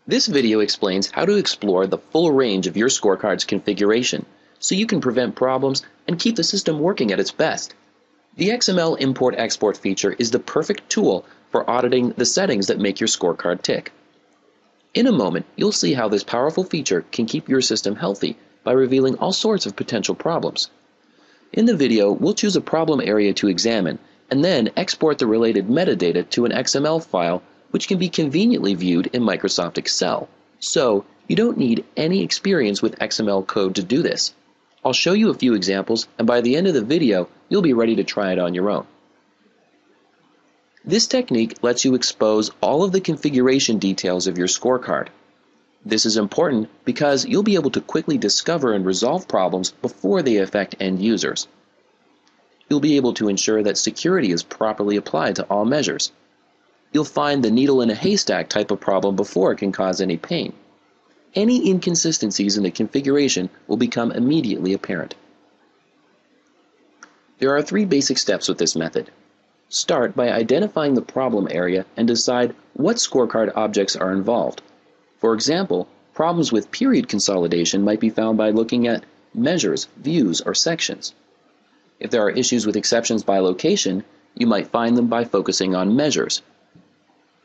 This video explains how to explore the full range of your scorecard's configuration so you can prevent problems and keep the system working at its best. The XML import-export feature is the perfect tool for auditing the settings that make your scorecard tick. In a moment, you'll see how this powerful feature can keep your system healthy by revealing all sorts of potential problems. In the video, we'll choose a problem area to examine and then export the related metadata to an XML file which can be conveniently viewed in Microsoft Excel. So, you don't need any experience with XML code to do this. I'll show you a few examples, and by the end of the video, you'll be ready to try it on your own. This technique lets you expose all of the configuration details of your scorecard. This is important because you'll be able to quickly discover and resolve problems before they affect end users. You'll be able to ensure that security is properly applied to all measures. You'll find the needle in a haystack type of problem before it can cause any pain. Any inconsistencies in the configuration will become immediately apparent. There are 3 basic steps with this method. Start by identifying the problem area and decide what scorecard objects are involved. For example, problems with period consolidation might be found by looking at measures, views, or sections. If there are issues with exceptions by location, you might find them by focusing on measures.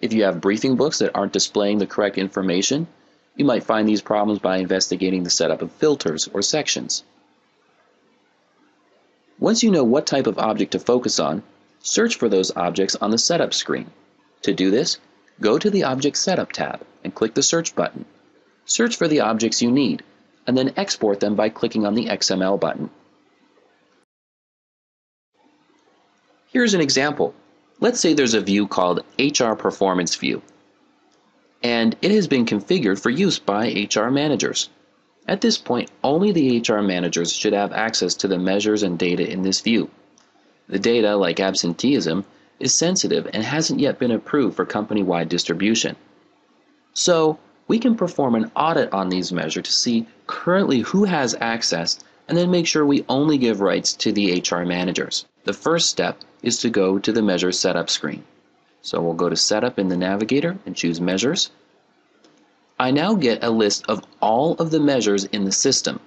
If you have briefing books that aren't displaying the correct information, you might find these problems by investigating the setup of filters or sections. Once you know what type of object to focus on, search for those objects on the Setup screen. To do this, go to the Object Setup tab and click the Search button. Search for the objects you need, and then export them by clicking on the XML button. Here's an example. Let's say there's a view called HR Performance View, and it has been configured for use by HR managers. At this point, only the HR managers should have access to the measures and data in this view. The data, like absenteeism, is sensitive and hasn't yet been approved for company-wide distribution. So, we can perform an audit on these measures to see currently who has access and then make sure we only give rights to the HR managers. The first step is to go to the Measure Setup screen. So we'll go to Setup in the Navigator and choose Measures. I now get a list of all of the measures in the system.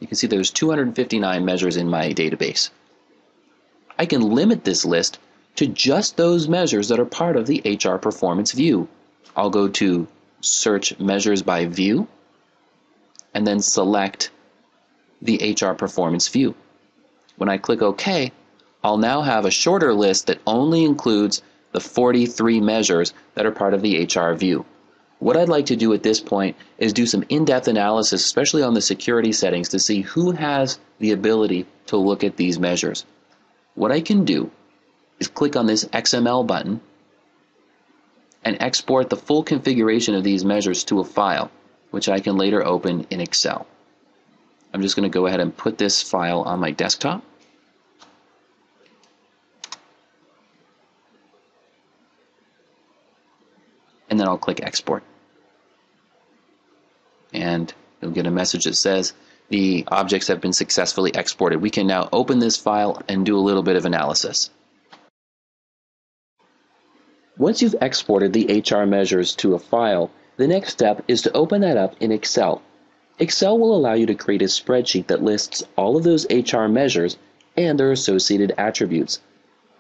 You can see there's 259 measures in my database. I can limit this list to just those measures that are part of the HR Performance view. I'll go to Search Measures by View and then select the HR Performance view. When I click OK, I'll now have a shorter list that only includes the 43 measures that are part of the HR view. What I'd like to do at this point is do some in-depth analysis, especially on the security settings, to see who has the ability to look at these measures. What I can do is click on this XML button and export the full configuration of these measures to a file, which I can later open in Excel. I'm just going to go ahead and put this file on my desktop. And then I'll click Export. And you'll get a message that says the objects have been successfully exported. We can now open this file and do a little bit of analysis. Once you've exported the HR measures to a file, the next step is to open that up in Excel. Excel will allow you to create a spreadsheet that lists all of those HR measures and their associated attributes.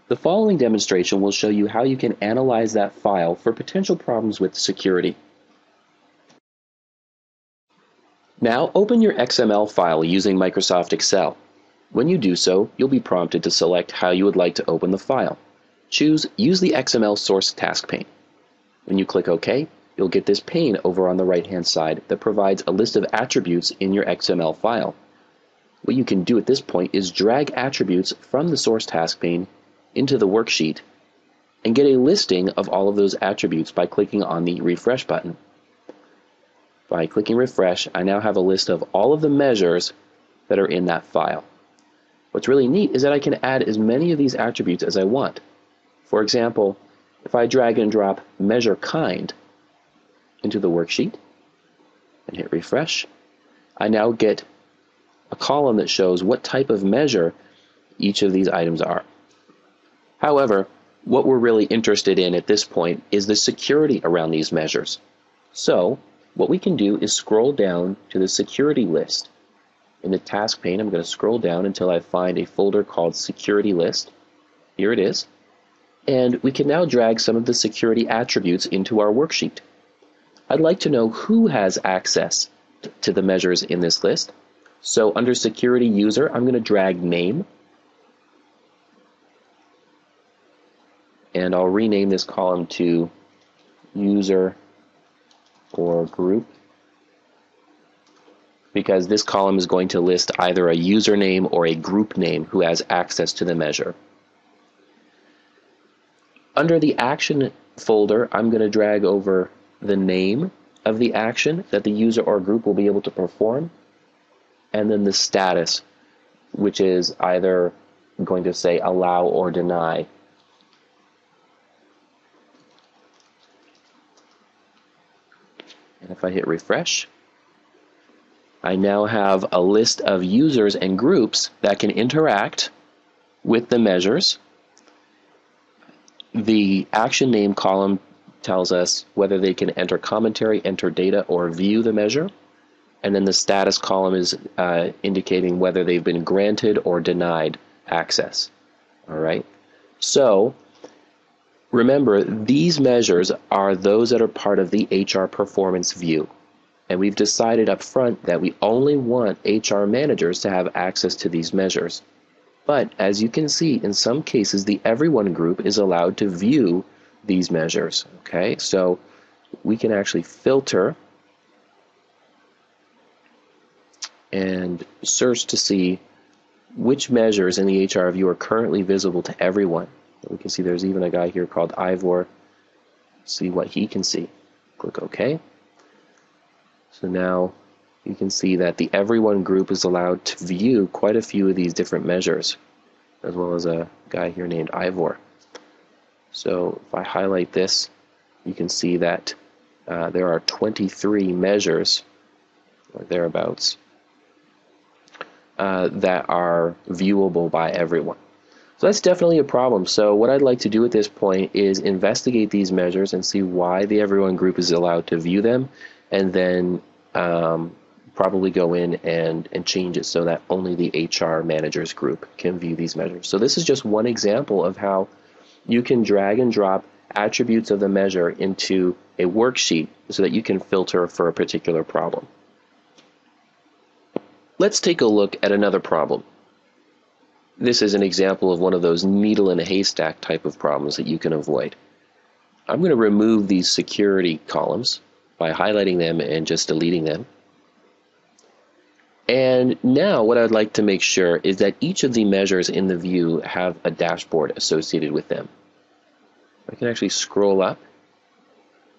The following demonstration will show you how you can analyze that file for potential problems with security. Now open your XML file using Microsoft Excel. When you do so, you'll be prompted to select how you would like to open the file. Choose Use the XML Source Task pane. When you click OK, you'll get this pane over on the right-hand side that provides a list of attributes in your XML file. What you can do at this point is drag attributes from the Source Task pane into the worksheet and get a listing of all of those attributes by clicking on the Refresh button. By clicking Refresh, I now have a list of all of the measures that are in that file. What's really neat is that I can add as many of these attributes as I want. For example, if I drag and drop Measure Kind into the worksheet and hit Refresh, I now get a column that shows what type of measure each of these items are. However, what we're really interested in at this point is the security around these measures. So, what we can do is scroll down to the security list. In the task pane, I'm going to scroll down until I find a folder called security list. Here it is. And we can now drag some of the security attributes into our worksheet. I'd like to know who has access to the measures in this list. So under security user, I'm going to drag name. And I'll rename this column to user or group, because this column is going to list either a username or a group name who has access to the measure. Under the action folder, I'm going to drag over the name of the action that the user or group will be able to perform, and then the status, which is either going to say allow or deny. And if I hit refresh, I now have a list of users and groups that can interact with the measures. The action name column tells us whether they can enter commentary, enter data, or view the measure. And then the status column is indicating whether they've been granted or denied access. All right. So remember, these measures are those that are part of the HR performance view. And we've decided up front that we only want HR managers to have access to these measures. But as you can see, in some cases, the everyone group is allowed to view these measures. Okay, so we can actually filter and search to see which measures in the HR view are currently visible to everyone. We can see there's even a guy here called Ivor. See what he can see. Click OK. So now you can see that the everyone group is allowed to view quite a few of these different measures, as well as a guy here named Ivor. So if I highlight this, you can see that there are 23 measures, or thereabouts, that are viewable by everyone. So that's definitely a problem. So what I'd like to do at this point is investigate these measures and see why the everyone group is allowed to view them, and then probably go in and change it so that only the HR managers group can view these measures. So this is just one example of how you can drag and drop attributes of the measure into a worksheet so that you can filter for a particular problem. Let's take a look at another problem. This is an example of one of those needle in a haystack type of problems that you can avoid. I'm going to remove these security columns by highlighting them and just deleting them. And now what I'd like to make sure is that each of the measures in the view have a dashboard associated with them. I can actually scroll up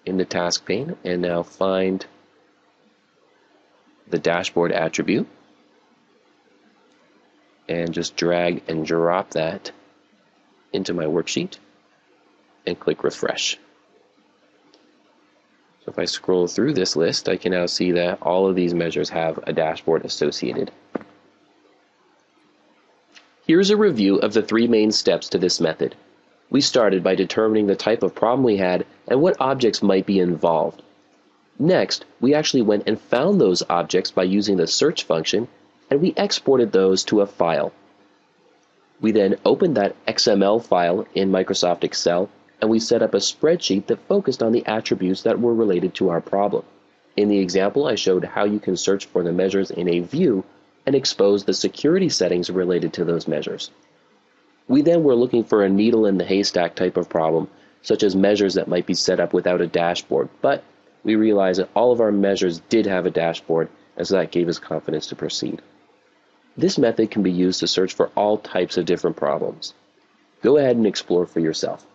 in the task pane and now find the dashboard attribute and just drag and drop that into my worksheet and click refresh. So if I scroll through this list, I can now see that all of these measures have a dashboard associated. Here's a review of the 3 main steps to this method. We started by determining the type of problem we had and what objects might be involved. Next, we actually went and found those objects by using the search function, and we exported those to a file. We then opened that XML file in Microsoft Excel, and we set up a spreadsheet that focused on the attributes that were related to our problem. In the example, I showed how you can search for the measures in a view and expose the security settings related to those measures. We then were looking for a needle in the haystack type of problem, such as measures that might be set up without a dashboard, but we realized that all of our measures did have a dashboard, and so that gave us confidence to proceed. This method can be used to search for all types of different problems. Go ahead and explore for yourself.